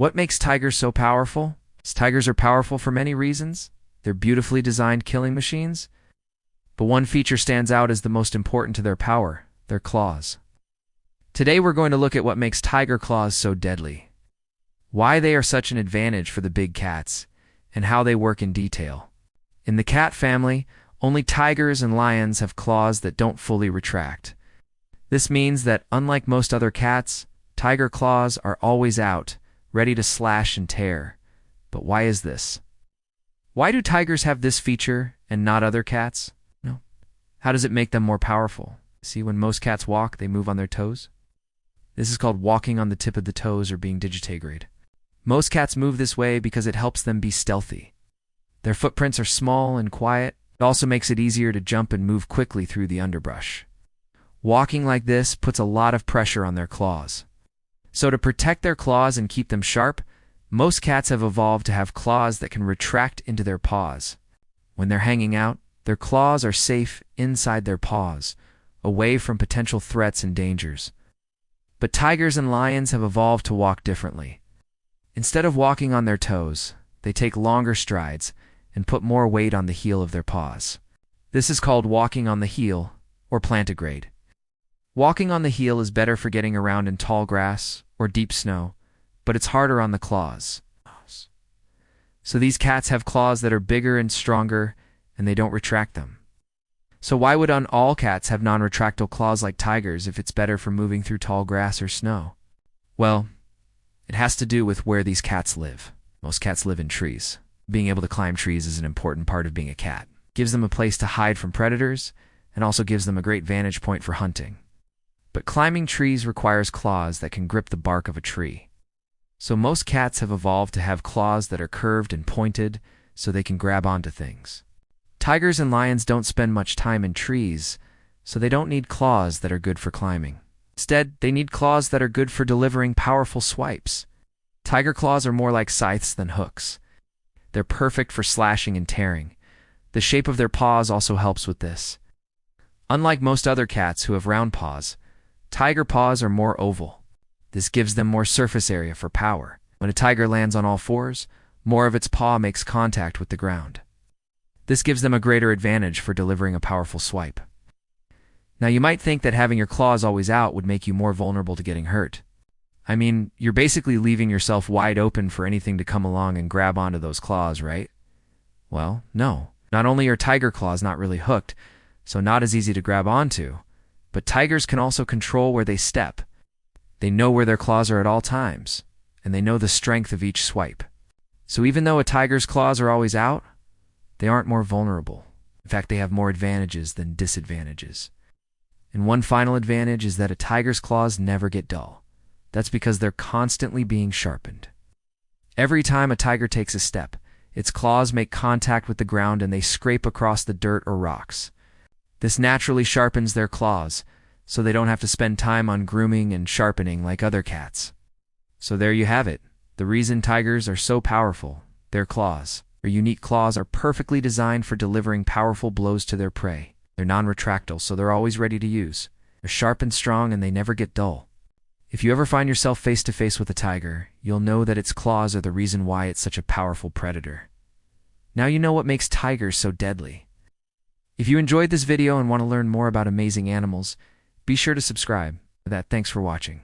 What makes tigers so powerful? Tigers are powerful for many reasons. They're beautifully designed killing machines. But one feature stands out as the most important to their power: their claws. Today we're going to look at what makes tiger claws so deadly, why they are such an advantage for the big cats, and how they work in detail. In the cat family, only tigers and lions have claws that don't fully retract. This means that, unlike most other cats, tiger claws are always out, ready to slash and tear. But why is this? Why do tigers have this feature and not other cats? No. How does it make them more powerful? See, when most cats walk, they move on their toes. This is called walking on the tip of the toes or being digitigrade. Most cats move this way because it helps them be stealthy. Their footprints are small and quiet. It also makes it easier to jump and move quickly through the underbrush. Walking like this puts a lot of pressure on their claws. So to protect their claws and keep them sharp, most cats have evolved to have claws that can retract into their paws. When they're hanging out, their claws are safe inside their paws, away from potential threats and dangers. But tigers and lions have evolved to walk differently. Instead of walking on their toes, they take longer strides and put more weight on the heel of their paws. This is called walking on the heel, or plantigrade. Walking on the heel is better for getting around in tall grass or deep snow, but it's harder on the claws. So these cats have claws that are bigger and stronger, and they don't retract them. So why would all cats have non-retractile claws like tigers if it's better for moving through tall grass or snow? Well, it has to do with where these cats live. Most cats live in trees. Being able to climb trees is an important part of being a cat. It gives them a place to hide from predators, and also gives them a great vantage point for hunting. But climbing trees requires claws that can grip the bark of a tree. So most cats have evolved to have claws that are curved and pointed so they can grab onto things. Tigers and lions don't spend much time in trees, so they don't need claws that are good for climbing. Instead, they need claws that are good for delivering powerful swipes. Tiger claws are more like scythes than hooks. They're perfect for slashing and tearing. The shape of their paws also helps with this. Unlike most other cats who have round paws, tiger paws are more oval. This gives them more surface area for power. When a tiger lands on all fours, more of its paw makes contact with the ground. This gives them a greater advantage for delivering a powerful swipe. Now you might think that having your claws always out would make you more vulnerable to getting hurt. I mean, you're basically leaving yourself wide open for anything to come along and grab onto those claws, right? Well, no. Not only are tiger claws not really hooked, so not as easy to grab onto, but tigers can also control where they step. They know where their claws are at all times, and they know the strength of each swipe. So even though a tiger's claws are always out, they aren't more vulnerable. In fact, they have more advantages than disadvantages. And one final advantage is that a tiger's claws never get dull. That's because they're constantly being sharpened. Every time a tiger takes a step, its claws make contact with the ground and they scrape across the dirt or rocks. This naturally sharpens their claws, so they don't have to spend time on grooming and sharpening like other cats. So there you have it. The reason tigers are so powerful: their claws. Their unique claws are perfectly designed for delivering powerful blows to their prey. They're non-retractile, so they're always ready to use. They're sharp and strong, and they never get dull. If you ever find yourself face to face with a tiger, you'll know that its claws are the reason why it's such a powerful predator. Now you know what makes tigers so deadly. If you enjoyed this video and want to learn more about amazing animals, be sure to subscribe. Thanks for watching.